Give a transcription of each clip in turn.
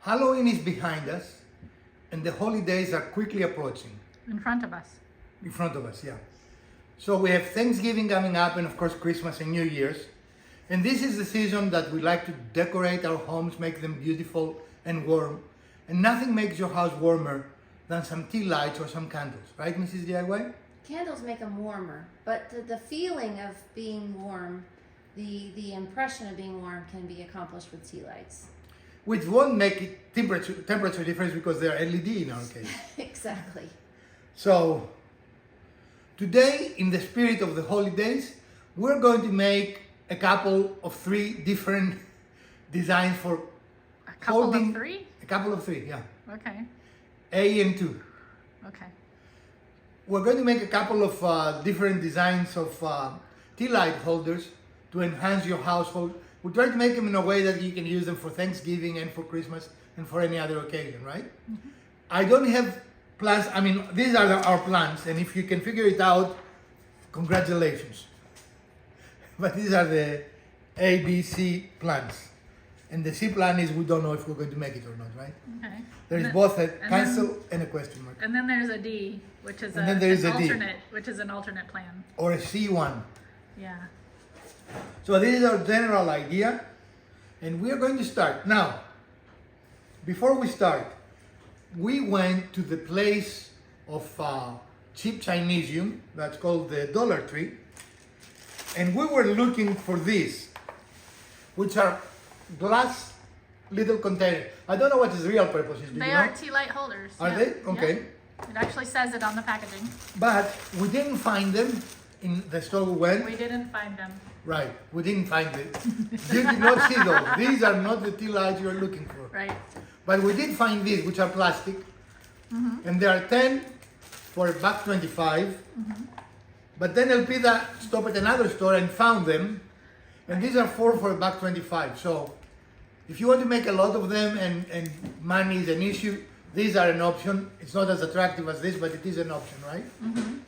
Halloween is behind us, and the holidays are quickly approaching. In front of us. In front of us, yeah. So we have Thanksgiving coming up, and of course Christmas and New Year's. And this is the season that we like to decorate our homes, make them beautiful and warm. And nothing makes your house warmer than some tea lights or some candles, right, Mrs. DIY? Candles make them warmer, but the feeling of being warm, the impression of being warm can be accomplished with tea lights. Which won't make it temperature difference because they're LED in our case. Exactly. So today, in the spirit of the holidays, we're going to make a couple of 3 different designs for A couple holding, of 3? A couple of 3, yeah. Okay. A and 2. Okay. We're going to make a couple of different designs of tea light holders to enhance your household. We try to make them in a way that you can use them for Thanksgiving and for Christmas and for any other occasion, right? Mm-hmm. I don't have plans. I mean, these are our plans, and if you can figure it out, congratulations. But these are the A, B, C plans. And the C plan is we don't know if we're going to make it or not, right? Okay. There is both a cancel and a question mark. And then there's a D, which is And then there is a D. an alternate plan. Or a C1. Yeah. So this is our general idea, and we are going to start. Now, before we start, we went to the place of cheap Chinesium, that's called the Dollar Tree, and we were looking for these, which are glass little containers. I don't know what its real purpose is. They are tea light holders. Are yeah. they? Okay. Yeah. It actually says it on the packaging. But we didn't find them in the store we went. We didn't find them. Right, we didn't find it. You did not see those. These are not the tea lights you're looking for. Right. But we did find these, which are plastic. Mm-hmm. And there are 10 for $1.25. Mm-hmm. But then Elpida stopped at another store and found them. And these are 4 for $1.25. So if you want to make a lot of them and money is an issue, these are an option. It's not as attractive as this, but it is an option, right? Mm-hmm.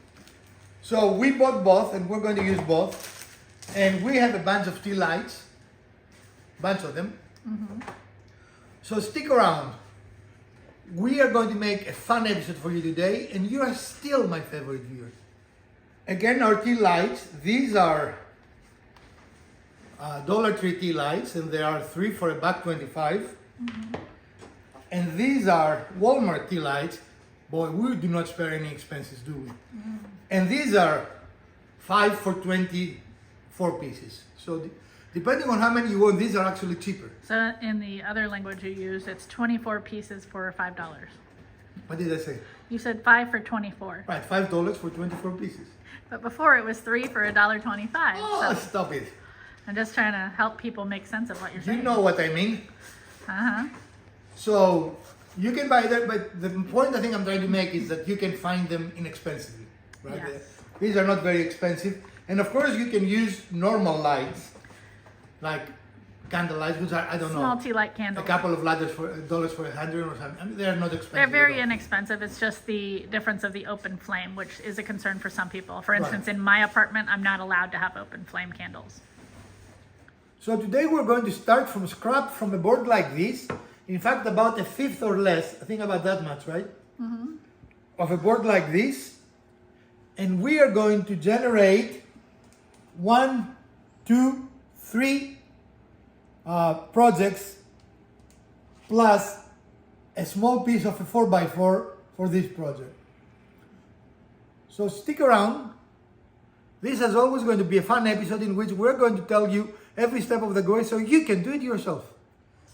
So we bought both, and we're going to use both. And we have a bunch of tea lights, bunch of them. Mm-hmm. So stick around. We are going to make a fun episode for you today, and you are still my favorite viewer. Again, our tea lights, these are Dollar Tree tea lights, and there are 3 for $1.25. Mm-hmm. And these are Walmart tea lights. Boy, we do not spare any expenses, do we? Mm-hmm. And these are 5 for 24 pieces. So depending on how many you want, these are actually cheaper. So in the other language you use, it's 24 pieces for $5. What did I say? You said 5 for 24. Right, $5 for 24 pieces. But before it was 3 for $1.25. Oh, so stop it. I'm just trying to help people make sense of what you're saying. You know what I mean. Uh-huh. So you can buy them, but the point I think I'm trying to make is that you can find them inexpensively, right? Yes. These are not very expensive. And of course you can use normal lights, like candle lights, which are, I don't know. Small tea light candles. A couple of dollars for $100 or something. I mean, they're not expensive. They're very at all. inexpensive. It's just the difference of the open flame, which is a concern for some people. For instance, Right. in my apartment, I'm not allowed to have open flame candles. So today we're going to start from scrap from a board like this. In fact, about a fifth or less, I think about that much, right? Mm-hmm. Of a board like this. And we are going to generate 1, 2, 3 projects plus a small piece of a 4x4 for this project. So stick around. This is always going to be a fun episode in which we're going to tell you every step of the way so you can do it yourself.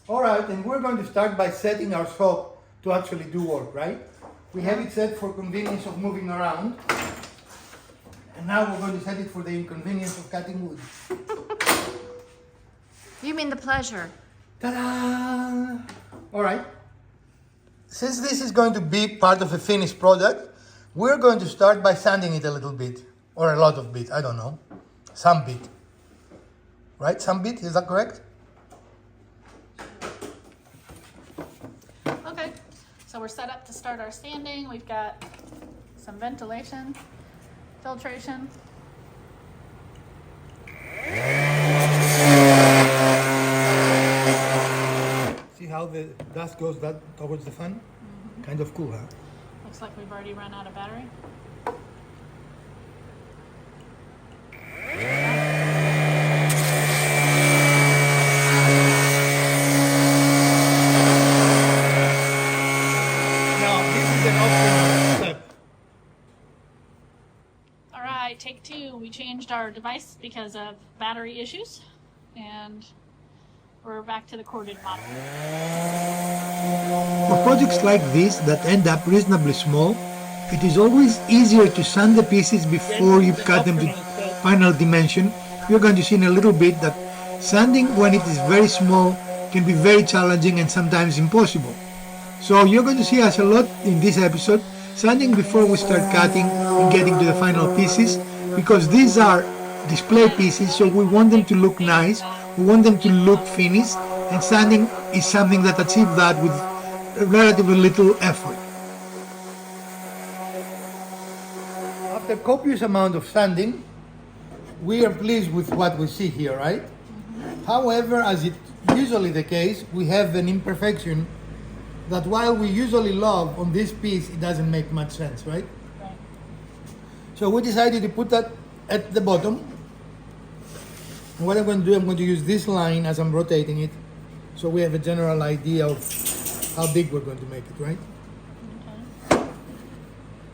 All right, and we're going to start by setting our shop to actually do work, right? We have it set for convenience of moving around. And now we're going to set it for the inconvenience of cutting wood. You mean the pleasure? Ta-da! All right. Since this is going to be part of a finished product, we're going to start by sanding it a little bit. Or a lot of bit, I don't know. Some bit. Right? Some bit, is that correct? Okay, so we're set up to start our sanding. We've got some ventilation, filtration. See how the dust goes that towards the fan. Kind of cool, huh? Looks like we've already run out of battery. Now, this is an optional step. All right, take two. We changed our device because of battery issues, and we're back to the corded model. For projects like this that end up reasonably small, it is always easier to sand the pieces before you cut them to final dimension. You're going to see in a little bit that sanding when it is very small can be very challenging and sometimes impossible. So you're going to see us a lot in this episode sanding before we start cutting and getting to the final pieces, because these are display pieces, so we want them to look nice, we want them to look finished, and sanding is something that achieves that with relatively little effort. After copious amount of sanding, we are pleased with what we see here, right? However, as is usually the case, we have an imperfection that while we usually love on this piece, it doesn't make much sense, right? Right. So we decided to put that at the bottom. And what I'm going to do, I'm going to use this line as I'm rotating it, so we have a general idea of how big we're going to make it, right? Okay.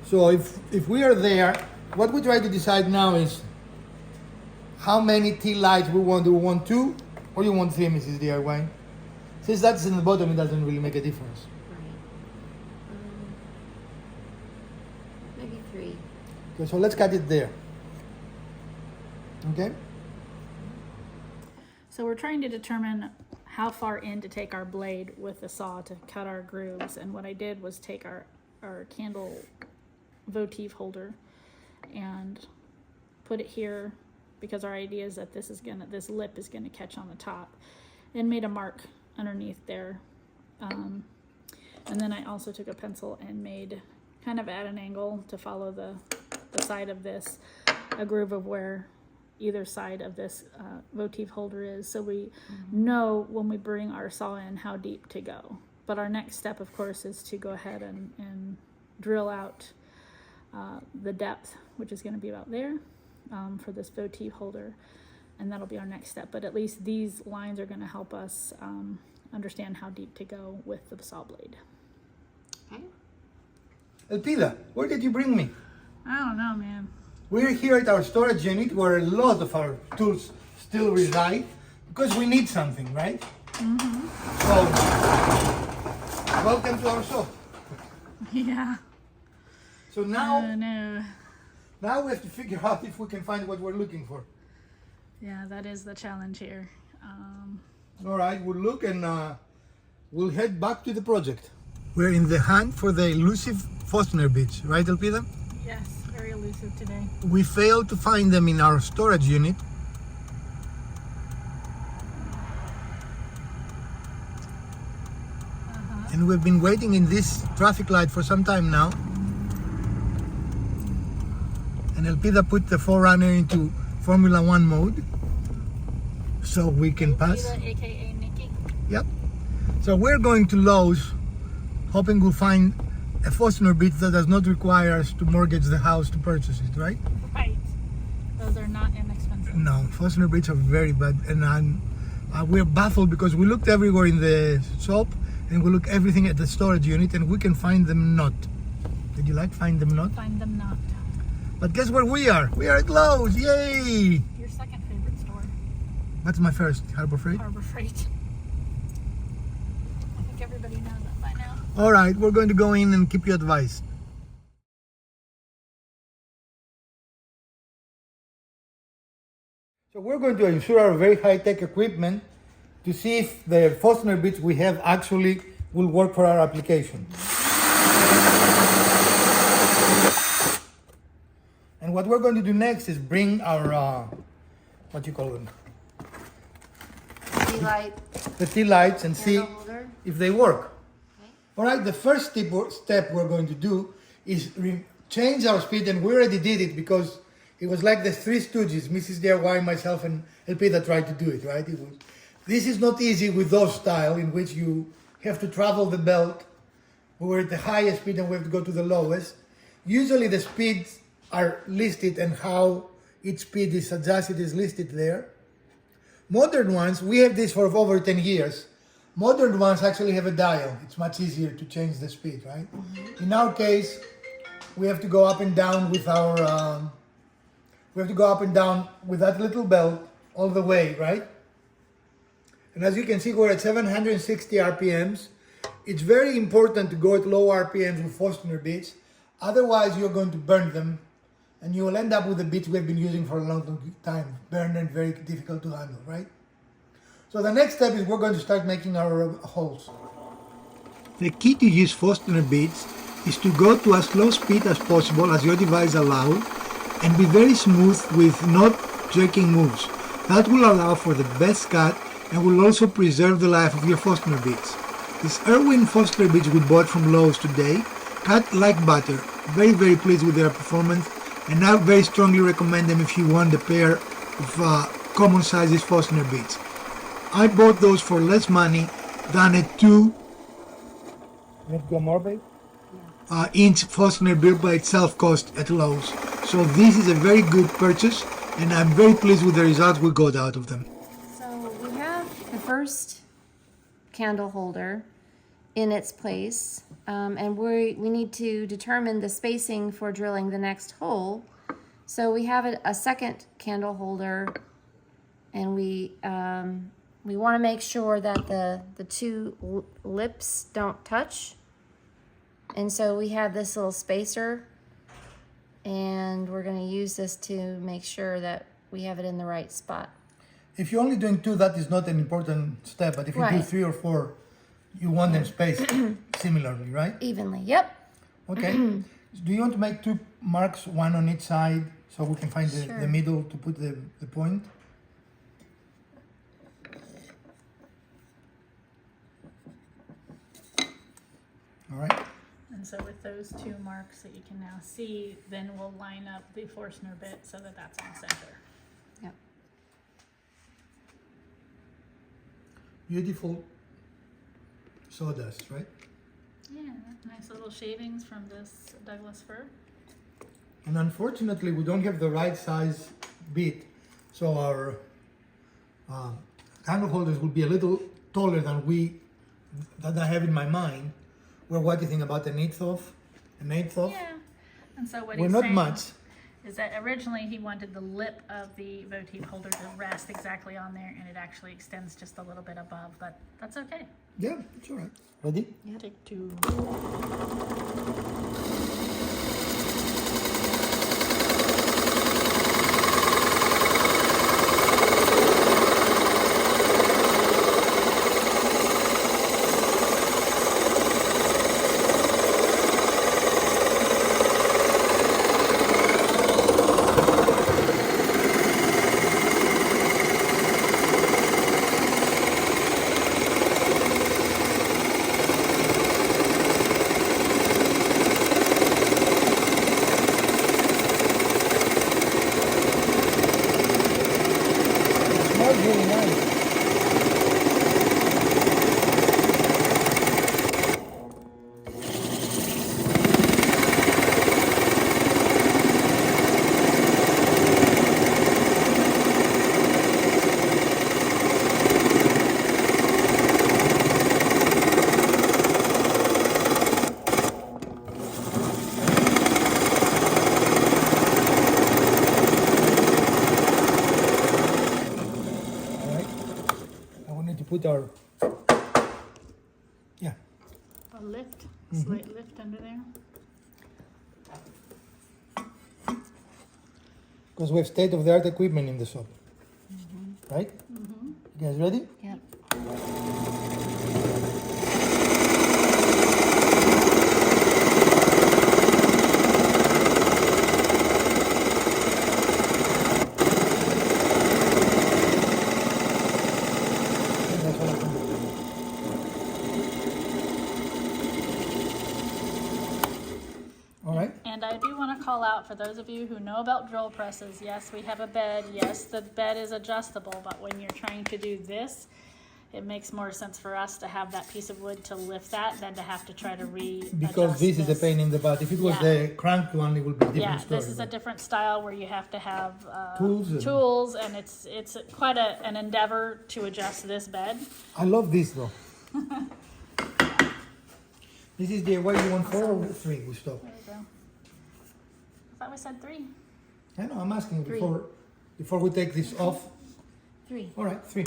So if we are there, what we try to decide now is how many tea lights we want. Do we want 2 or you want 3, Mrs. DIY? Since that's in the bottom, it doesn't really make a difference. Right. Maybe 3. Okay, so let's cut it there. Okay? So we're trying to determine how far in to take our blade with the saw to cut our grooves. And what I did was take our candle votive holder and put it here, because our idea is that this lip is gonna catch on the top, and made a mark underneath there. And then I also took a pencil and made, kind of at an angle to follow the side of this, a groove of where either side of this votive holder is, so we know when we bring our saw in how deep to go. But our next step, of course, is to go ahead and drill out the depth, which is going to be about there for this votive holder, and that'll be our next step. But at least these lines are going to help us understand how deep to go with the saw blade. Okay. Elpida, where did you bring me? I don't know, man. We're here at our storage unit where a lot of our tools still reside, because we need something, right? So, welcome to our shop. Yeah. So now, No. now we have to figure out if we can find what we're looking for. Yeah, that is the challenge here. All right, we'll look and we'll head back to the project. We're in the hunt for the elusive Forstner bits, right, Elpida? Yes, very elusive today. We failed to find them in our storage unit. And we've been waiting in this traffic light for some time now. And Elpida put the Forerunner into Formula 1 mode so we can pass. AKA Nikki. Yep. So we're going to Lowe's, hoping we'll find a Forstner bit that does not require us to mortgage the house to purchase it, right? Right. Those are not inexpensive. No, Forstner bits are very bad, and we're baffled because we looked everywhere in the shop and we look everything at the storage unit and we can find them not. Did you like find them not? Find them not. But guess where we are? We are at Lowe's, yay! Your second favorite store, That's my first, Harbor Freight. Harbor Freight. I think everybody knows that by now. All right, we're going to go in and keep you advised. So we're going to ensure our very high-tech equipment to see if the Forstner bits we have actually will work for our application. And what we're going to do next is bring our, what you call them? Tea light, The tea lights and see candle holder. if they work. Okay. All right, the first step we're going to do is change our speed, and we already did it because it was like the Three Stooges, Mrs. DIY, myself, and LP that tried to do it, right? This is not easy with those style in which you have to travel the belt. We're at the highest speed and we have to go to the lowest. Usually the speeds are listed and how each speed is adjusted is listed there. Modern ones, we have this for over 10 years. Modern ones actually have a dial. It's much easier to change the speed, right? Mm-hmm. In our case, we have to go up and down with our, with that little belt all the way, right? And as you can see, we're at 760 RPMs. It's very important to go at low RPMs with Forstner bits. Otherwise, you're going to burn them and you will end up with the bits we've been using for a long time. Burned and very difficult to handle, right? So the next step is we're going to start making our holes. The key to use Forstner bits is to go to as low speed as possible as your device allows and be very smooth with not jerking moves. That will allow for the best cut and will also preserve the life of your Forstner bits. These Irwin Forstner bits we bought from Lowe's today cut like butter. Very, very pleased with their performance, and I very strongly recommend them if you want a pair of common sizes Forstner bits. I bought those for less money than a 2 inch Forstner bit by itself cost at Lowe's. So this is a very good purchase, and I'm very pleased with the results we got out of them. So we have the first candle holder in its place, and we need to determine the spacing for drilling the next hole. So we have a second candle holder, and we want to make sure that the two lips don't touch. And so we have this little spacer, and we're going to use this to make sure that we have it in the right spot. If you're only doing 2, that is not an important step, but if you do 3 or 4, you want them spaced similarly, right? Evenly, yep. Okay. Do you want to make 2 marks, 1 on each side, so we can find the middle to put the point? All right. And so with those 2 marks that you can now see, then we'll line up the Forstner bit so that that's in the center. Yep. Beautiful sawdust, right? Yeah, nice little shavings from this Douglas fir. And unfortunately, we don't have the right size bit, so our candle holders will be a little taller than I have in my mind. We're what do you think, about an eighth of? Yeah, and so what We're he's not saying much. is that originally he wanted the lip of the votive holder to rest exactly on there, and it actually extends just a little bit above, but that's okay. Yeah, it's all right. Ready? Yeah. Take 2. Really nice. Put our, A lift, slight lift under there. Because we have state-of-the-art equipment in the shop, right? You guys ready? Yep. All right. And I do want to call out for those of you who know about drill presses, yes, we have a bed. Yes, the bed is adjustable, but when you're trying to do this, it makes more sense for us to have that piece of wood to lift that than to have to try to Because this is a pain in the butt. If it was Yeah. the cranked one, it would be a different Yeah, story. this is a different style where you have to have Tools and it's quite an endeavor to adjust this bed. I love this though. This is the way you want 4 or 3, Gusto? There you go. I thought we said 3. I know, I'm asking 3. before we take this off. 3. All right, 3.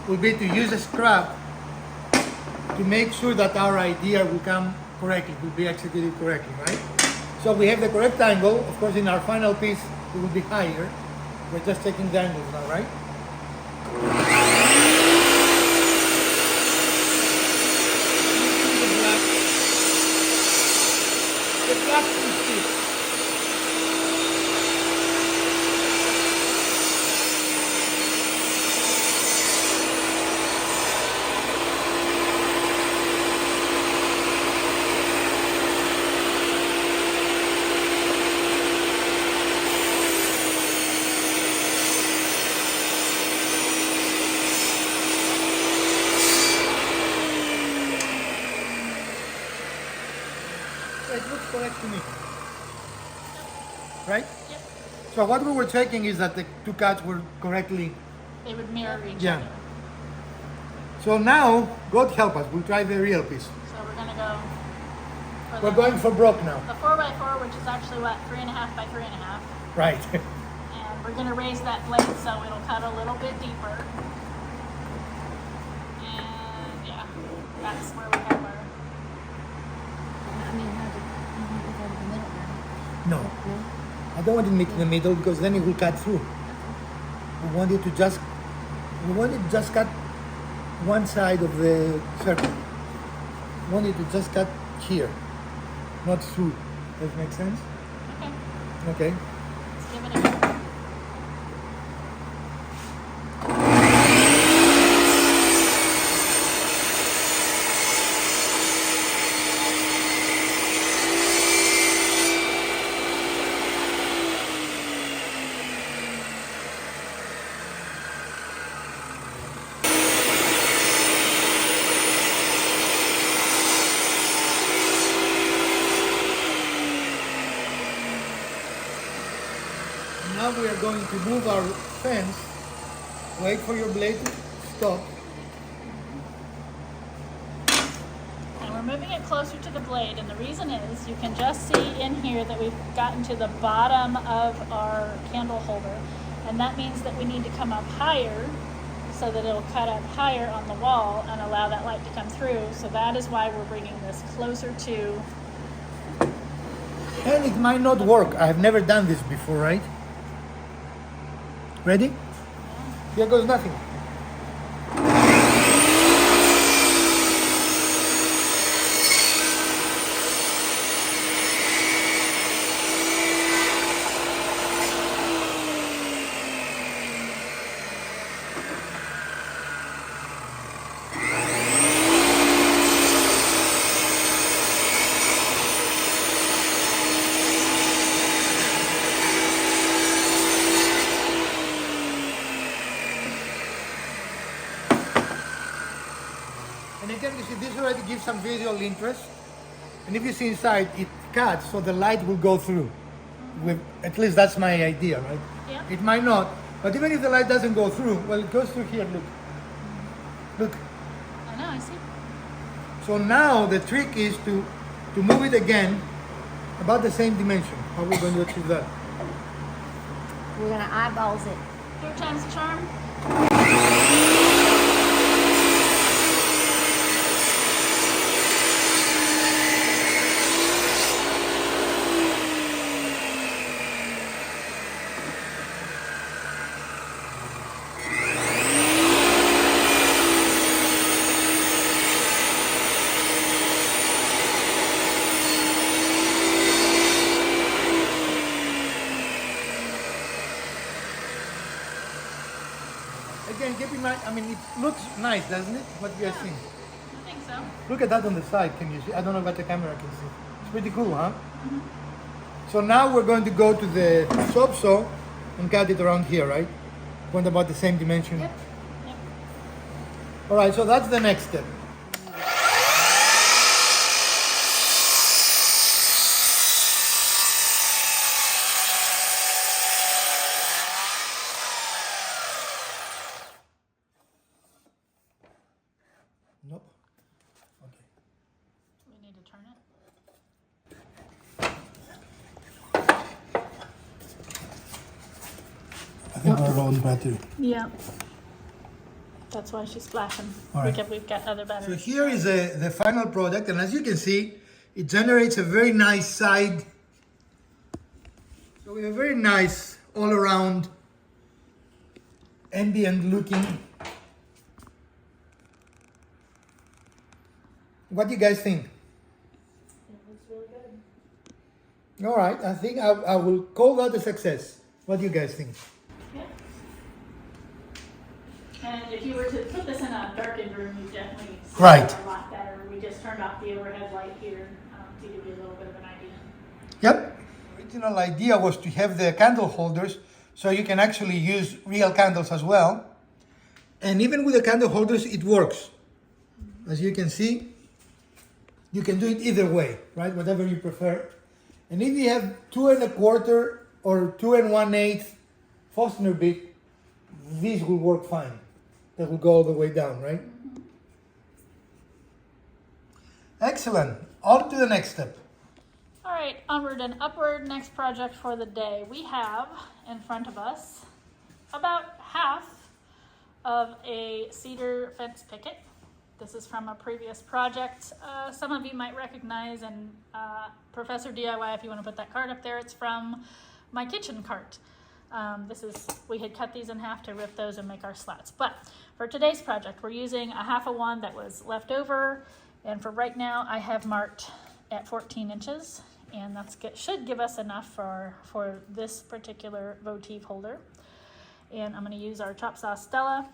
Would be to use a scrap to make sure that our idea will come correctly, will be executed correctly, right? So we have the correct angle. Of course, in our final piece, it will be higher. We're just checking the angles now, right? The black is it. It looks correct to me. Right? Yep. So what we were checking is that the 2 cuts were correctly. They would mirror each Yeah. other. So now, God help us, we'll try the real piece. So we're gonna go for We're going for broke now. the 4x4, which is actually what, 3.5 by 3.5. Right. And we're gonna raise that blade so it'll cut a little bit deeper. And yeah, that's where we have our. I mean, how did you want to go to the middle there? No, No? I don't want it in the middle because then it will cut through. We want it to just cut one side of the circle. We want it to just cut here, not through. Does that make sense? Okay, Okay. let's give it a go. Now we are going to move our fence. Wait for your blade to stop. And we're moving it closer to the blade, and the reason is you can just see in here that we've gotten to the bottom of our candle holder, and that means that we need to come up higher so that it'll cut up higher on the wall and allow that light to come through. So that is why we're bringing this closer to. And it might not work. I have never done this before, right? Ready? Here goes nothing. And again, you see, this already gives some visual interest. And if you see inside, it cuts, so the light will go through. With, at least that's my idea, right? Yeah. It might not, but even if the light doesn't go through, well, it goes through here, look. Look. I know, I see. So now the trick is to move it again about the same dimension. How are we going to achieve that? We're gonna eyeballs it. 3 times the charm. again, keep in mind, I mean, it looks nice, doesn't it? What you guys think? I think so. Look at that on the side, can you see? I don't know what the camera can see. It's pretty cool, huh? So now we're going to go to the soap saw and cut it around here, right? Want about the same dimension? Yep. Yep. All right, so that's the next step. Nope. Okay. We need to turn it. I think we're low on battery. Yeah. That's why she's flashing. All right. We've got other So batteries. here is the final product, and as you can see, it generates a very nice side. So we have a very nice all-around ambient looking. What do you guys think? It looks really good. All right, I think I will call that a success. What do you guys think? Yeah. And if you were to put this in a darkened room, you definitely see Right. it a lot better. We just turned off the overhead light here to give you a little bit of an idea. Yep. The original idea was to have the candle holders so you can actually use real candles as well. And even with the candle holders, it works. As you can see, you can do it either way, right? Whatever you prefer. And if you have 2 1/4 or 2 1/8 Forstner bit, these will work fine. That will go all the way down, right? Excellent. On to the next step. All right, onward and upward. Next project for the day. We have in front of us about half of a cedar fence picket. This is from a previous project. Some of you might recognize, and Professor DIY, if you want to put that card up there, it's from my kitchen cart. We had cut these in half to rip those and make our slats. But for today's project, we're using a half of one that was left over. And for right now, I have marked at 14 inches. And that should give us enough for this particular votive holder. And I'm going to use our chop saw Stella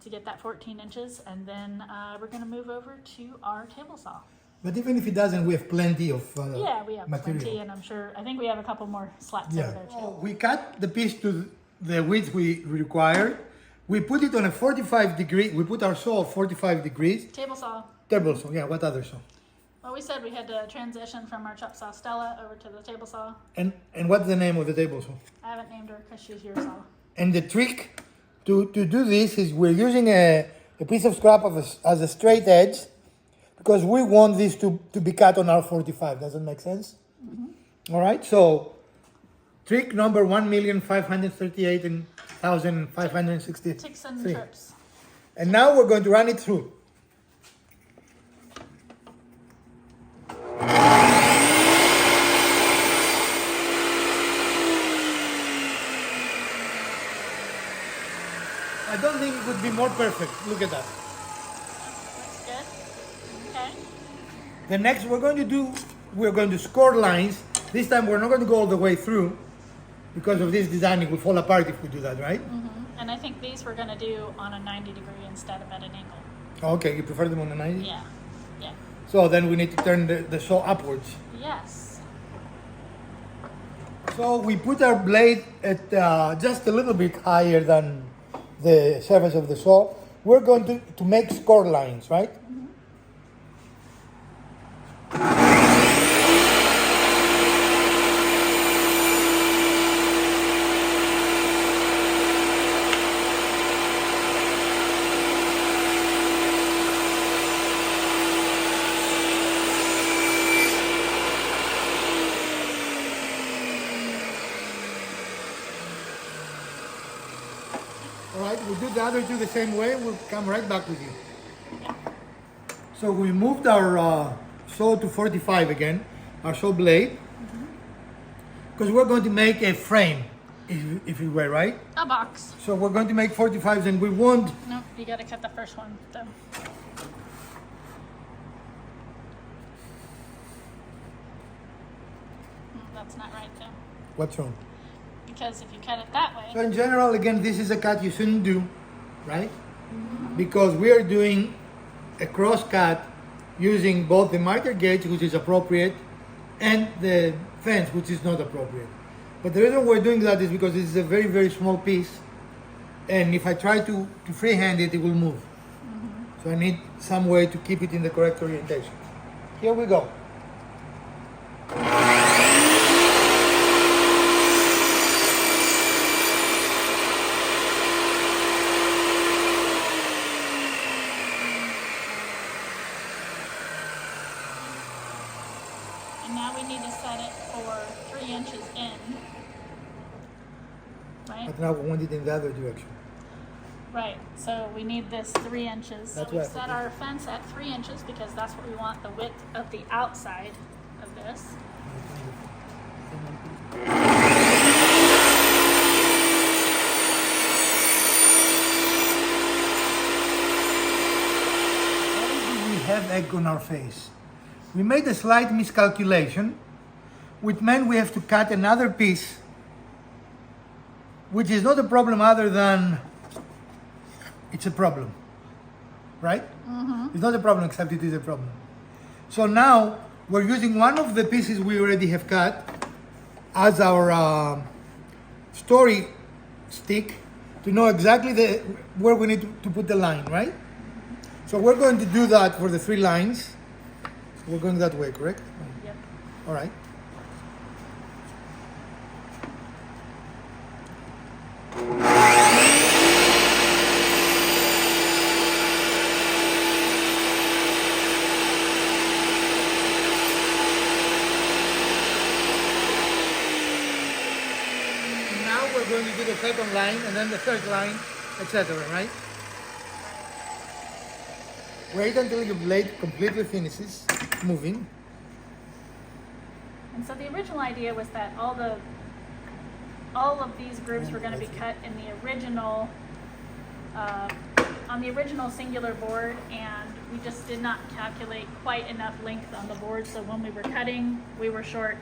to get that 14 inches, and then we're going to move over to our table saw. But even if it doesn't, we have plenty of Yeah, we have material. plenty, and I think we have a couple more slats over there too. We cut the piece to the width we require. We put it on a 45 degree. We put our saw 45 degrees. Table saw. Table saw, yeah. What other saw? Well, we said we had to transition from our chop saw Stella over to the table saw. And what's the name of the table saw? I haven't named her because she's your saw. And the trick to do this is we're using a piece of scrap as a straight edge because we want this to be cut on our 45. Does that make sense? Mm-hmm. All right, so trick number 1,538,563. Ticks and trips. And now we're going to run it through. I don't think it would be more perfect. Look at that. Looks good. Okay. The next we're going to score lines. This time we're not going to go all the way through because of this design. It will fall apart if we do that, right? Mm-hmm. And I think these we're going to do on a 90 degree instead of at an angle. Okay, you prefer them on the 90? Yeah. Yeah. So then we need to turn the saw upwards. Yes. So we put our blade at just a little bit higher than the surface of the saw. We're going to make score lines, right? Mm-hmm. All right, we'll do the other two the same way. We'll come right back with you. So we moved our saw to 45 again, our saw blade, because we're going to make a frame, if you were, right? A box. So we're going to make 45s and we want, Nope, you got to cut the first one though. That's not right though. what's wrong? Because if you cut it that So way, in general, again, this is a cut you shouldn't do. right? Because we are doing a cross cut using both the miter gauge, which is appropriate, and the fence, which is not appropriate. But the reason we're doing that is because this is a very, very small piece, and if I try to freehand it, it will move. So I need some way to keep it in the correct orientation. Here we go. And now we need to set it for 3 inches in. Right? But now we want it in the other direction. Right. So we need this 3 inches. So That's we right. set our fence at 3 inches because that's what we want the width of the outside of this. We have egg on our face. We made a slight miscalculation, which meant we have to cut another piece, which is not a problem other than it's a problem, right? It's not a problem except it is a problem. So now we're using one of the pieces we already have cut as our story stick to know exactly where we need to put the line, right? So we're going to do that for the 3 lines. So we're going that way, correct? Yep. All right. Now we're going to do the second line and then the third line, etc., right? Wait until your blade completely finishes moving. And so the original idea was that all of these grooves were going to be cut in the original, on the original singular board, and we just did not calculate quite enough length on the board. So when we were cutting, we were short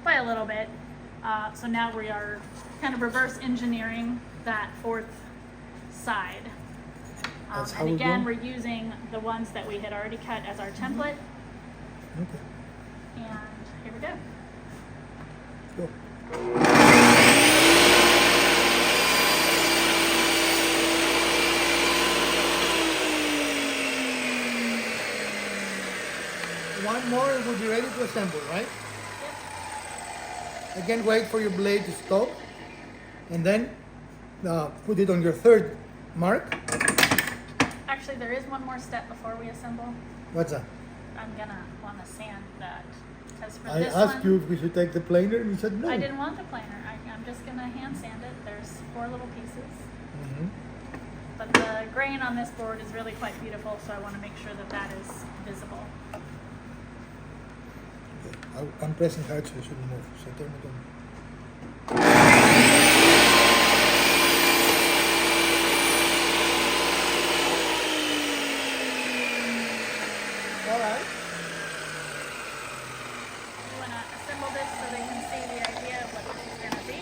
by a little bit. So now we are kind of reverse engineering that 4th side. That's how And we again, go? we're using the ones that we had already cut as our template. Okay. And here we go. Go. One more and we'll be ready to assemble, right? Again, wait for your blade to stop and then put it on your 3rd mark. Actually, there is one more step before we assemble. What's that? I'm gonna want to sand that because for I this asked one, you if we should take the planer and you said no. I didn't want the planer. I'm just gonna hand sand it. There's 4 little pieces, Mhm. but the grain on this board is really quite beautiful, so I want to make sure that that is visible. Okay. I'm pressing hard so it shouldn't move. So turn it on. All right. You want to assemble this so they can see the idea of what this is going to be.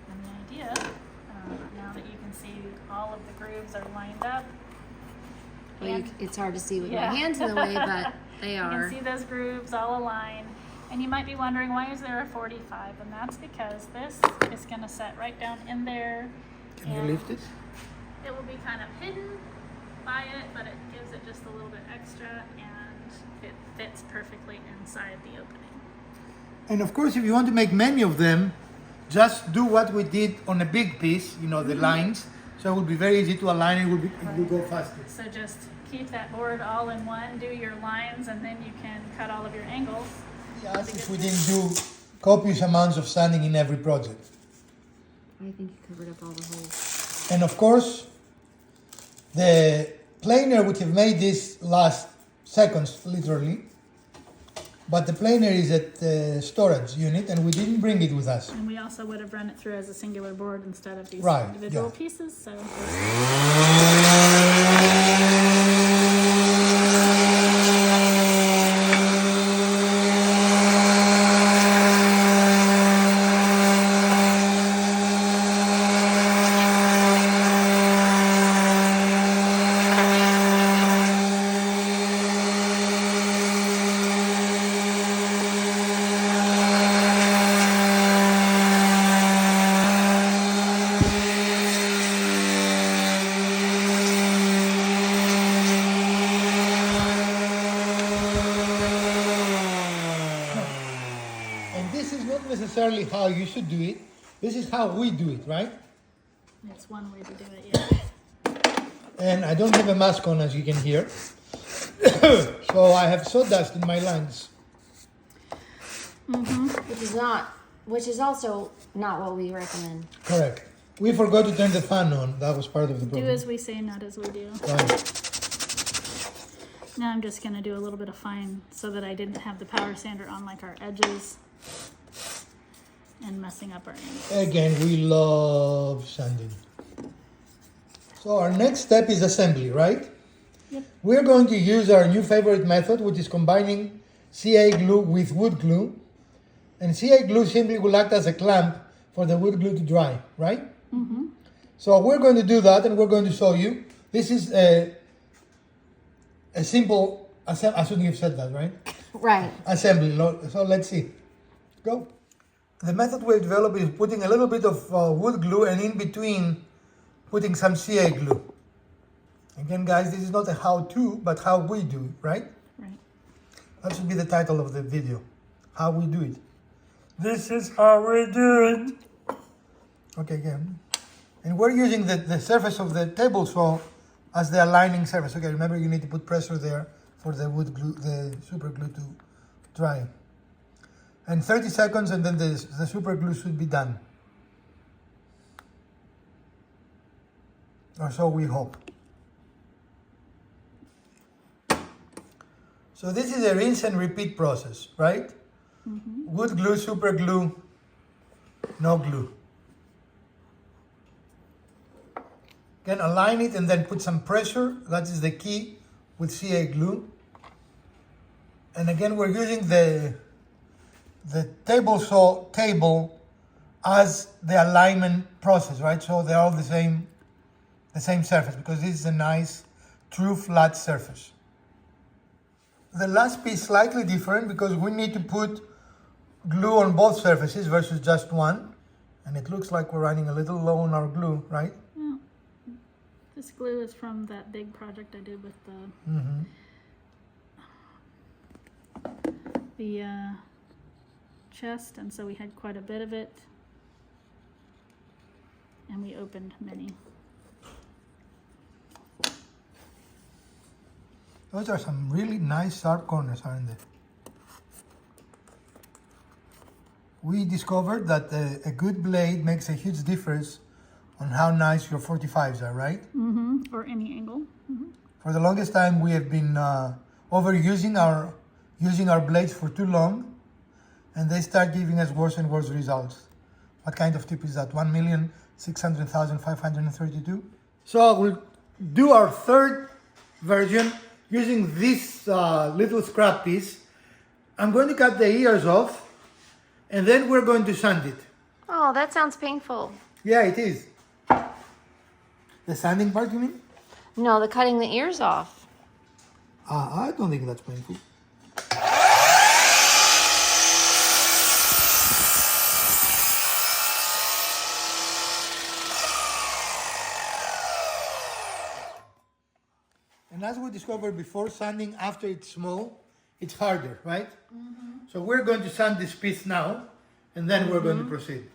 And the idea, now that you can see all of the grooves are lined up. Well, and- it's hard to see with Yeah. my hands in the way, but they You are. can see those grooves all aligned. And you might be wondering, why is there a 45? And that's because this is going to set right down in there. Can you and lift it? It will be kind of hidden by it, but it gives it just a little bit extra, and it fits perfectly inside the opening. And of course, if you want to make many of them, just do what we did on a big piece, you know, the lines. So it will be very easy to align, it will go faster. So just keep that board all in one, do your lines, and then you can cut all of your angles. Yes, if we didn't do copious amounts of sanding in every project. I think you covered up all the holes. And of course, the planer would have made this last seconds, literally. But the planer is at the storage unit and we didn't bring it with us. And we also would have run it through as a singular board instead of these Right, individual yeah. pieces. So Necessarily how you should do it. This is how we do it, right? It's one way to do it, yeah. And I don't have a mask on, as you can hear. So I have sawdust in my lungs. Which is also not what we recommend. Correct. We forgot to turn the fan on. That was part of the problem. Do as we say, not as we do. Right. Now I'm just going to do a little bit of fine so that I didn't have the power sander on like our edges and messing up our ends. Again, we love sanding. So our next step is assembly, right? Yep. We're going to use our new favorite method, which is combining CA glue with wood glue. And CA glue simply will act as a clamp for the wood glue to dry, right? Mm-hmm. So we're going to do that, and we're going to show you. This is a simple, I shouldn't have said that, right? Right. Assembly. So let's see. Go. The method we've developed is putting a little bit of wood glue and in between putting some CA glue. Again, guys, this is not a how-to, but how we do it, right? Right. That should be the title of the video. How we do it. This is how we do it. Okay, again. And we're using the surface of the table saw as the aligning surface. Okay, remember you need to put pressure there for the wood glue, the super glue to dry. And 30 seconds and then the super glue should be done. Or so we hope. So this is a rinse and repeat process, right? Mm-hmm. Wood glue, super glue, no glue. Again, align it and then put some pressure. That is the key with CA glue. And again, we're using the table saw table as the alignment process, right? So they're all the same surface because this is a nice, true flat surface. The last piece slightly different because we need to put glue on both surfaces versus just one. And it looks like we're running a little low on our glue, right? Yeah. This glue is from that big project I did with the chest, and so we had quite a bit of it, and we opened many. Those are some really nice sharp corners, aren't they? We discovered that a good blade makes a huge difference on how nice your 45s are, right? Mm-hmm. Or any angle. Mm-hmm. For the longest time, we have been overusing our blades for too long, and they start giving us worse and worse results. What kind of tip is that? 1,600,532? So we'll do our third version using this little scrap piece. I'm going to cut the ears off, and then we're going to sand it. Oh, that sounds painful. Yeah, it is. The sanding part, you mean? No, the cutting the ears off. I don't think that's painful. And as we discovered before, sanding after it's small, it's harder, right? Mm-hmm. So we're going to sand this piece now, and then we're going to proceed.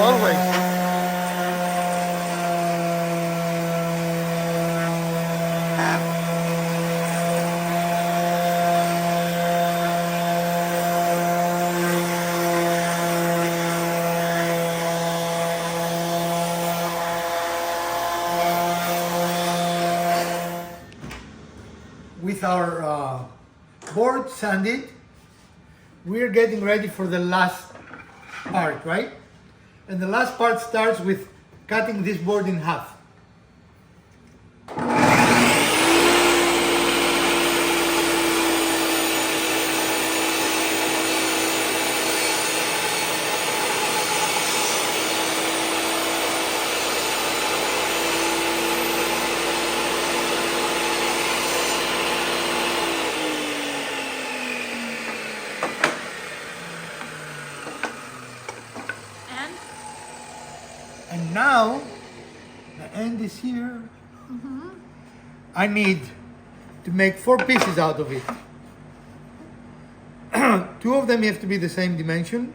always. With our board sanded, we're getting ready for the last part, right? And the last part starts with cutting this board in half. And now, the end is here. I need to make 4 pieces out of it. 2 of them have to be the same dimension,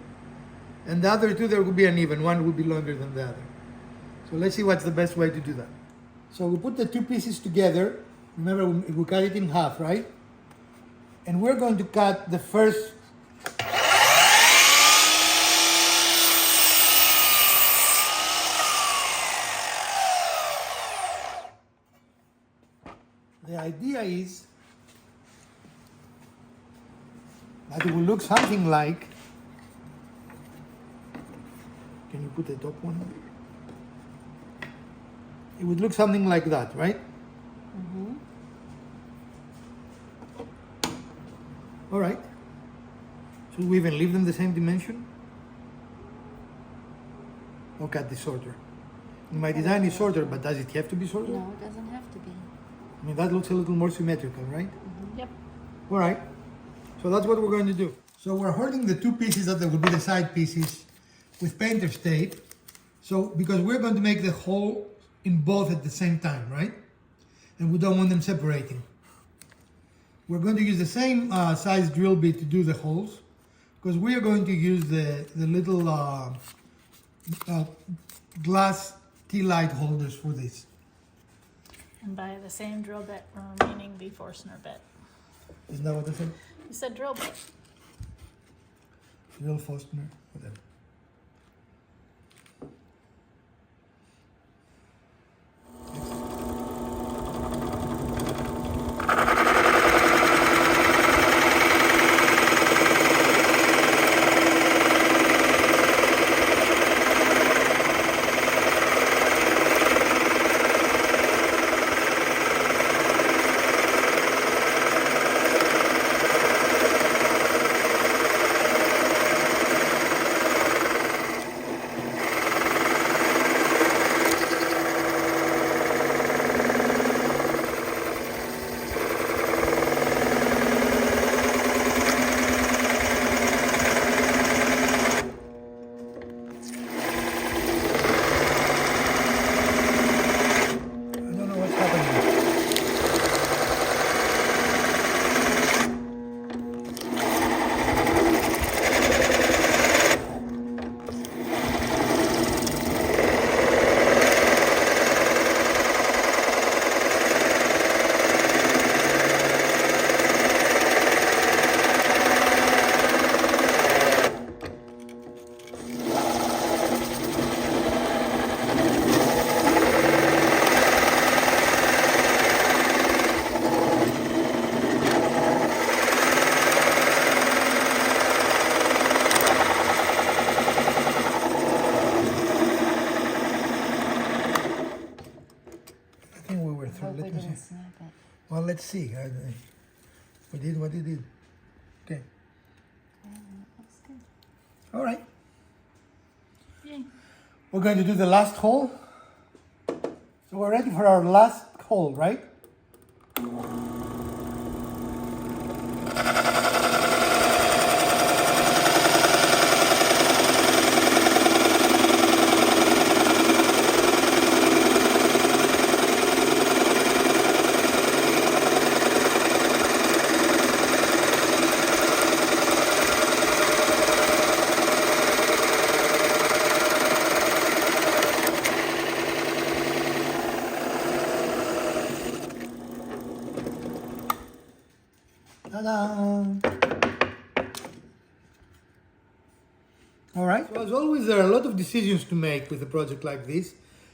and the other 2 there will be uneven. One will be longer than the other. So let's see what's the best way to do that. So we put the 2 pieces together. Remember, we cut it in half, right? And we're going to cut the first. The idea is that it will look something like, can you put the top one? It would look something like that, right? All right. Should we even leave them the same dimension? Or cut this shorter? My design is shorter, but does it have to be shorter? No, it doesn't have to be. I mean, that looks a little more symmetrical, right? Yep. All right. So that's what we're going to do. So we're holding the 2 pieces that will be the side pieces with painter's tape. So, because we're going to make the hole in both at the same time, right? And we don't want them separating. We're going to use the same size drill bit to do the holes, because we are going to use the little glass tea light holders for this. And by the same drill bit, we're meaning the Forstner bit. Isn't that what I said? You said drill bit. Drill Forstner, whatever. Well, let's see. What he did. Okay. Looks good. All right. Yay. We're going to do the last hole. So we're ready for our last hole, right? Ta-da! All right. So as always, there are a lot of decisions to make with a project like this.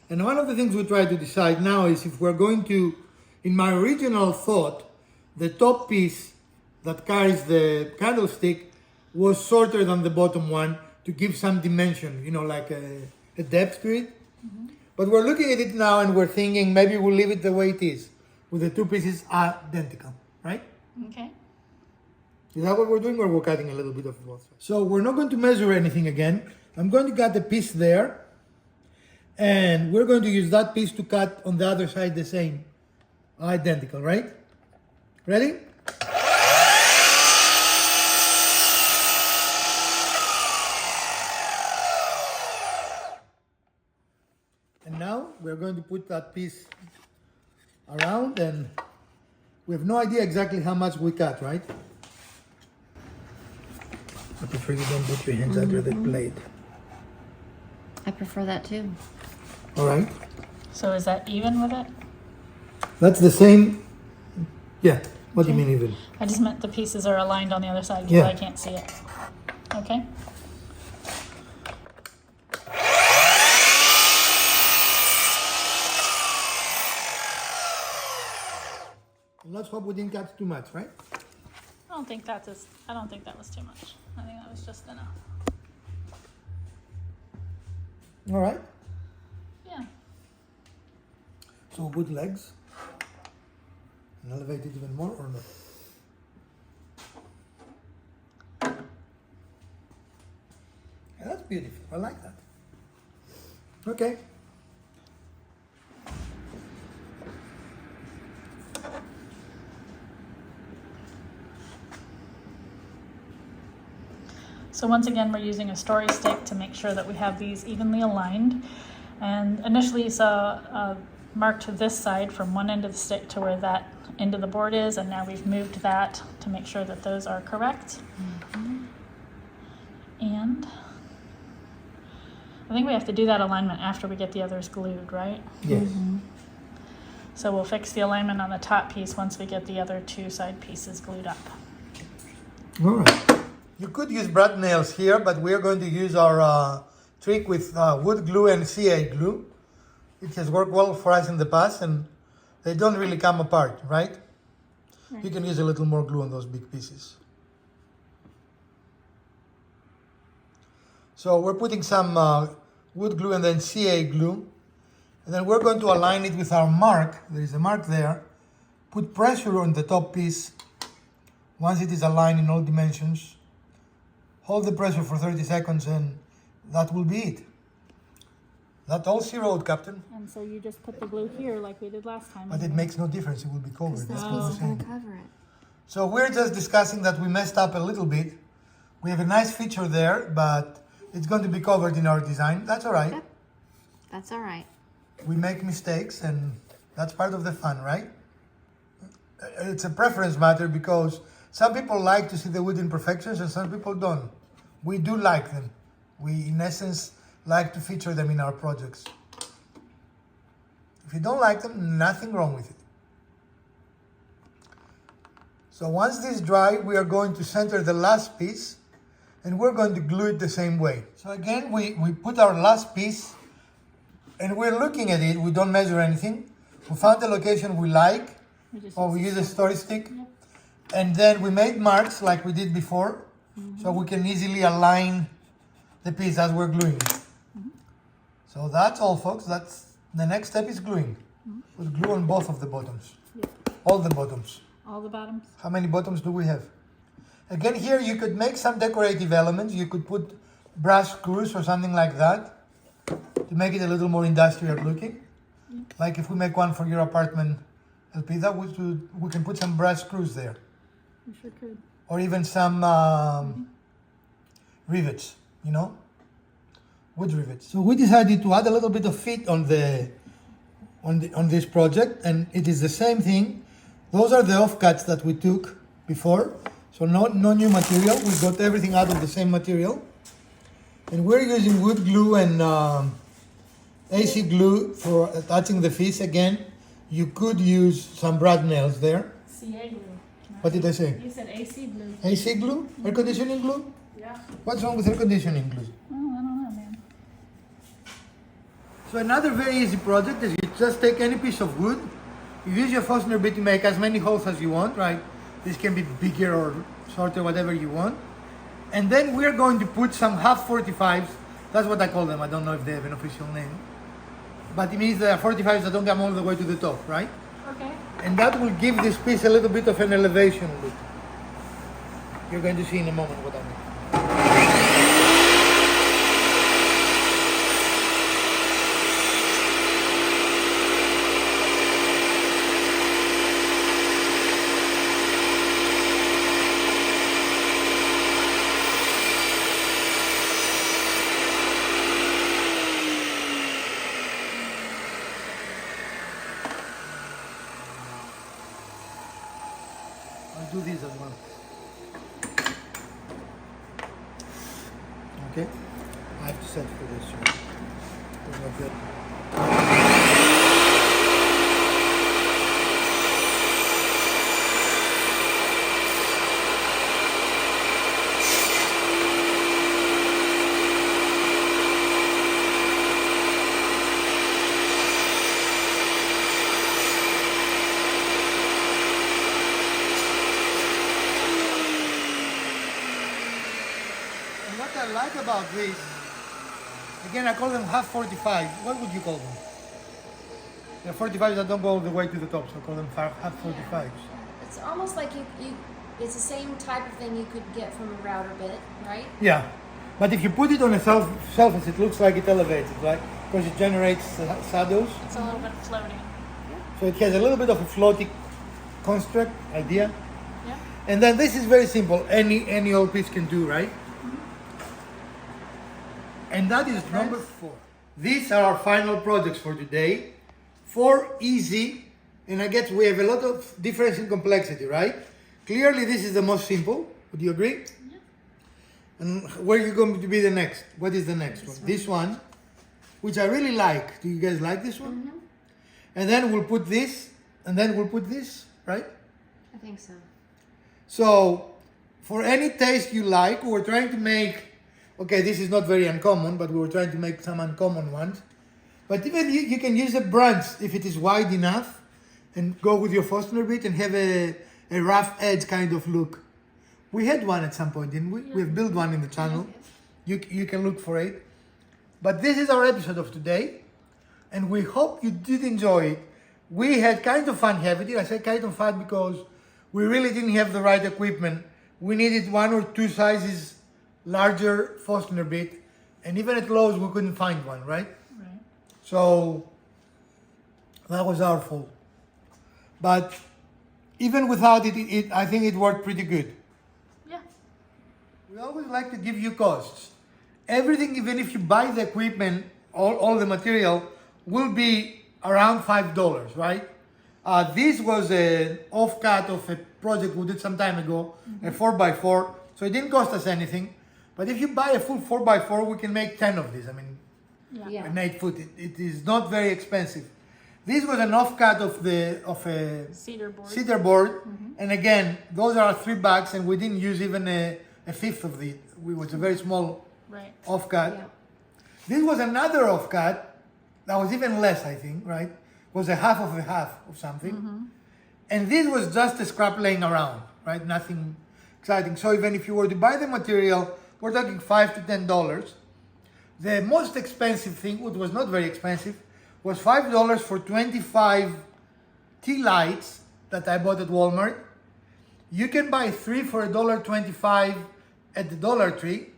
And one of the things we try to decide now is if we're going to, in my original thought, the top piece that carries the candlestick was shorter than the bottom one to give some dimension, you know, like a depth to it. Mm-hmm. But we're looking at it now and we're thinking maybe we'll leave it the way it is, with the two pieces identical, right? Okay. Is that what we're doing, or we're cutting a little bit of both? So we're not going to measure anything again. I'm going to cut a piece there, and we're going to use that piece to cut on the other side the same, identical, right? Ready? And now we're going to put that piece around, and we have no idea exactly how much we cut, right? I prefer you don't put your hands under the blade. I prefer that too. All right. So is that even with it? That's the same. Yeah. What do you mean even? I just meant the pieces are aligned on the other side because Yeah. I can't see it. Okay. Let's hope we didn't cut too much, right? I don't think that was too much. I think that was just enough. All right. Yeah. So good legs. And elevate it even more or not? Yeah, that's beautiful. I like that. Okay. So once again, we're using a story stick to make sure that we have these evenly aligned. And initially you saw marked this side from one end of the stick to where that end of the board is, and now we've moved that to make sure that those are correct. Mm-hmm. And I think we have to do that alignment after we get the others glued, right? Yes. Mm-hmm. So we'll fix the alignment on the top piece once we get the other two side pieces glued up. All right. You could use brad nails here, but we're going to use our trick with wood glue and CA glue. It has worked well for us in the past, and they don't really come apart, right? You can use a little more glue on those big pieces. So we're putting some wood glue and then CA glue, and then we're going to align it with our mark. There is a mark there. Put pressure on the top piece once it is aligned in all dimensions. Hold the pressure for 30 seconds and that will be it. That all zeroed, Captain. And so you just put the glue here like we did last time. But it makes no difference, it will be covered. This That's piece what we're is going saying. to cover it. So we're just discussing that we messed up a little bit. We have a nice feature there, but it's going to be covered in our design. That's all right. Yep. That's all right. We make mistakes and that's part of the fun, right? It's a preference matter because some people like to see the wood imperfections and some people don't. We do like them. We, in essence, like to feature them in our projects. If you don't like them, nothing wrong with it. So once this is dry, we are going to center the last piece and we're going to glue it the same way. So again, we put our last piece and we're looking at it. We don't measure anything. We found the location we like, or we use a story stick. Yep. And then we made marks like we did before, so we can easily align the piece as we're gluing it. So that's all, folks. That's the next step is gluing. Put glue on both of the bottoms. Yep. All the bottoms. All the bottoms? How many bottoms do we have? Again, here you could make some decorative elements. You could put brass screws or something like that to make it a little more industrial looking. Like if we make one for your apartment, Elpida, we can put some brass screws there. We sure could. Or even some rivets, you know, wood rivets. So we decided to add a little bit of feet on this project, and it is the same thing. Those are the offcuts that we took before, so no new material. We got everything out of the same material, and we're using wood glue and AC glue for attaching the feet. Again, you could use some brad nails there. CA glue. What did I say? You said AC glue. AC glue? Air conditioning glue? Yeah. What's wrong with air conditioning glue? Oh, I don't know, man. So another very easy project is you just take any piece of wood, you use your Forstner bit to make as many holes as you want, right? This can be bigger or shorter, whatever you want. And then we're going to put some half 45s. That's what I call them. I don't know if they have an official name. But it means the 45s that don't come all the way to the top, right? Okay. And that will give this piece a little bit of an elevation look. You're going to see in a moment what I mean. I'll do this as well. Okay, I have to set for this. It's not good. And what I like about this, again, I call them half 45. What would you call them? They're 45s that don't go all the way to the top, so I call them half 45s. It's almost like it's the same type of thing you could get from a router bit, right? Yeah, but if you put it on a surface, it looks like it elevates it, right? Because it generates shadows. It's a little bit floating. So it has a little bit of a floating construct idea. Yeah. And then this is very simple. Any old piece can do, right? And that is number 4. These are our final projects for today. 4 easy, and I guess we have a lot of difference in complexity, right? Clearly this is the most simple. Would you agree? Yeah. And where are you going to be the next? What is the next one? This one, which I really like. Do you guys like this one? Mm-hmm. And then we'll put this, and then we'll put this, right? I think so. So, for any taste you like, we're trying to make, okay, this is not very uncommon, but we were trying to make some uncommon ones. But even you can use a branch if it is wide enough, and go with your Forstner bit and have a rough edge kind of look. We had one at some point, didn't we? Yeah. We've built one in the channel. You can look for it. But this is our episode of today, and we hope you did enjoy it. We had kind of fun having it. I say kind of fun because we really didn't have the right equipment. We needed 1 or 2 sizes larger Forstner bit, and even at Lowe's we couldn't find one, right? Right. So that was our fault. But even without it, I think it worked pretty good. Yeah. We always like to give you costs. Everything, even if you buy the equipment, all the material, will be around $5, right? This was an off-cut of a project we did some time ago, a 4x4, so it didn't cost us anything. But if you buy a full 4x4, we can make 10 of these. I mean, Yeah. Yeah. an 8 foot. It is not very expensive. This was an off-cut of a Cedar board. cedar board, and again, those are $3, and we didn't use even a fifth of it. It was a very small Right. off-cut. Yeah. This was another off-cut that was even less, I think, right? Was a half of something. And this was just a scrap laying around, right? Nothing exciting. So even if you were to buy the material, we're talking $5 to $10. The most expensive thing, which was not very expensive, was $5 for 25 tea lights that I bought at Walmart. You can buy 3 for $1.25 at the Dollar Tree,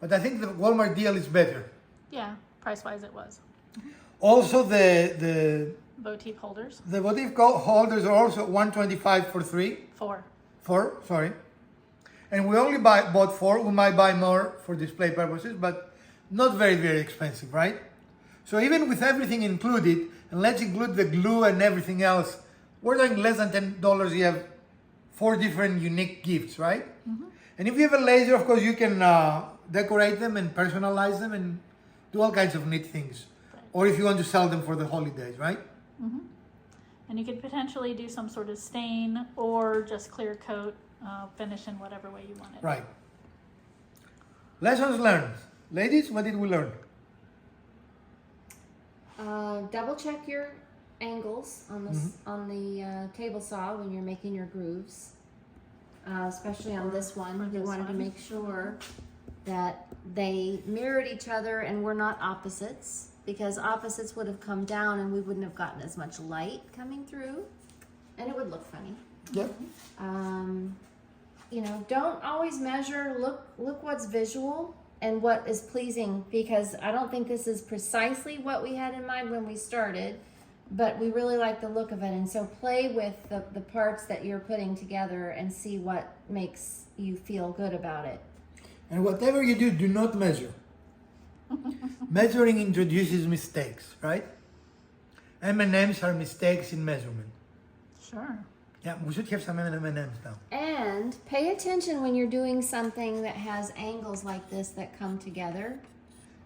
but I think the Walmart deal is better. Yeah. Price wise, it was. Also, the Votive holders. votive holders are also $1.25 for 3. 4. 4, sorry. And we only bought 4. We might buy more for display purposes, but not very, very expensive, right? So even with everything included, and let's include the glue and everything else, we're talking less than $10. You have 4 different unique gifts, right? And if you have a laser, of course, you can decorate them and personalize them and do all kinds of neat things. Right. Or if you want to sell them for the holidays, right? And you could potentially do some sort of stain or just clear coat, finish in whatever way you want it. Right. Lessons learned. Ladies, what did we learn? Double check your angles on the table saw when you're making your grooves. Especially on this one, we wanted to make sure that they mirrored each other and were not opposites, because opposites would have come down and we wouldn't have gotten as much light coming through, and it would look funny. Yep. You know, don't always measure. Look what's visual and what is pleasing, because I don't think this is precisely what we had in mind when we started, but we really like the look of it. And so play with the parts that you're putting together and see what makes you feel good about it. And whatever you do, do not measure. Measuring introduces mistakes, right? M&Ms are mistakes in measurement. Sure. Yeah, we should have some M&Ms now. And pay attention when you're doing something that has angles like this that come together,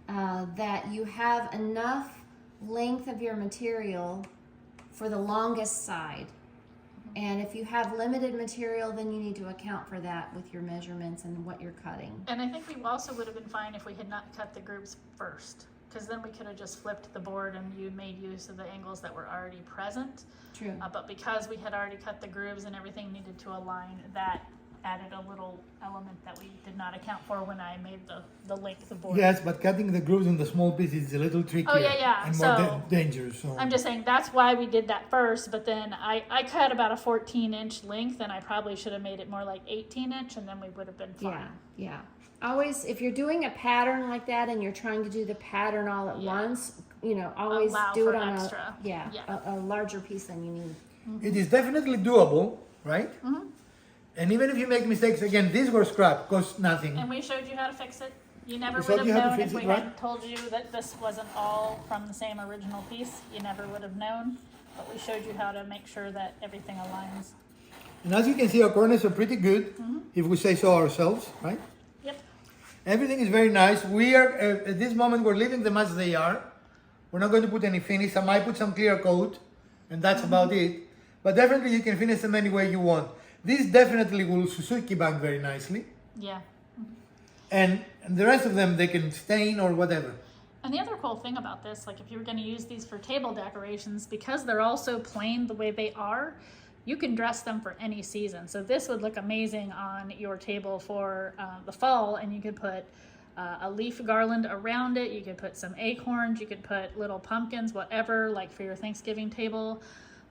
that you have enough length of your material for the longest side. And if you have limited material, then you need to account for that with your measurements and what you're cutting. And I think we also would have been fine if we had not cut the grooves first, because then we could have just flipped the board and you made use of the angles that were already present. True. But because we had already cut the grooves and everything needed to align, that added a little element that we did not account for when I made the length of board. Yes, but cutting the grooves in the small pieces is a little trickier yeah. and more So, dangerous. So. I'm just saying that's why we did that first, but then I cut about a 14-inch length, and I probably should have made it more like 18-inch, and then we would have been fine. Yeah. Always, if you're doing a pattern like that and you're trying to do the pattern all at once, you know, always Allow do for it on extra. a larger piece than you need. It is definitely doable, right? Mm-hmm. And even if you make mistakes, again, these were scrap, cost nothing. And we showed you how to fix it. You never We would showed have you how to known fix if we it, right? hadn't told you that this wasn't all from the same original piece. You never would have known. But we showed you how to make sure that everything aligns. And as you can see, our corners are pretty good, if we say so ourselves, right? Yep. Everything is very nice. We are, at this moment, we're leaving them as they are. We're not going to put any finish. I might put some clear coat, and that's about it. But definitely you can finish them any way you want. This definitely will Suzuki bang very nicely. Yeah. And the rest of them, they can stain or whatever. And the other cool thing about this, like if you were going to use these for table decorations, because they're all so plain the way they are, you can dress them for any season. So this would look amazing on your table for the fall, and you could put a leaf garland around it. You could put some acorns. You could put little pumpkins, whatever, like for your Thanksgiving table.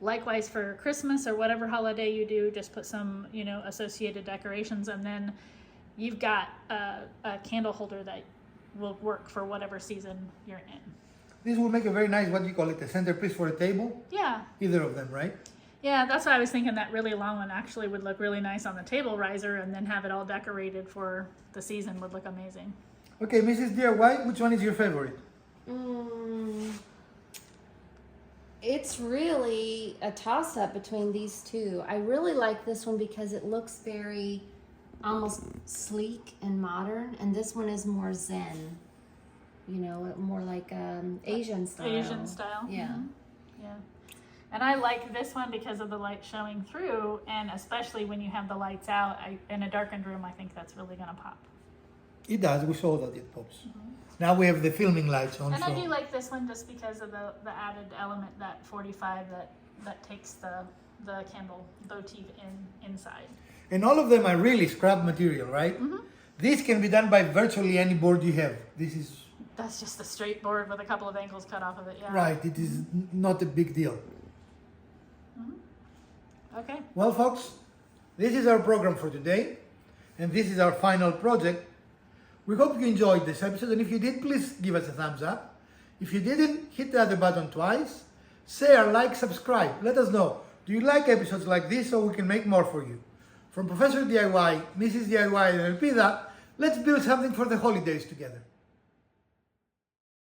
Likewise for Christmas or whatever holiday you do, just put some, you know, associated decorations, and then you've got a candle holder that will work for whatever season you're in. This will make a very nice, what do you call it, a centerpiece for a table? Yeah. Either of them, right? Yeah, that's why I was thinking that really long one actually would look really nice on the table riser, and then have it all decorated for the season would look amazing. Okay, Mrs. DIY, which one is your favorite? It's really a toss-up between these two. I really like this one because it looks very almost sleek and modern, and this one is more zen, you know, more like Asian style. Asian style. Yeah. Mhm. Yeah. And I like this one because of the light showing through, and especially when you have the lights out in a darkened room, I think that's really going to pop. It does, we saw that it pops. Now we have the filming lights on. And so. I do like this one just because of the added element, that 45 that takes the candle motif inside. And all of them are really scrap material, right? This can be done by virtually any board you have. This is... That's just a straight board with a couple of angles cut off of it, yeah. Right, it is not a big deal. Okay. Well, folks, this is our program for today, and this is our final project. We hope you enjoyed this episode, and if you did, please give us a thumbs up. If you didn't, hit the other button twice. Share, like, subscribe. Let us know. Do you like episodes like this so we can make more for you? From Professor DIY, Mrs. DIY, and Elpida, let's build something for the holidays together.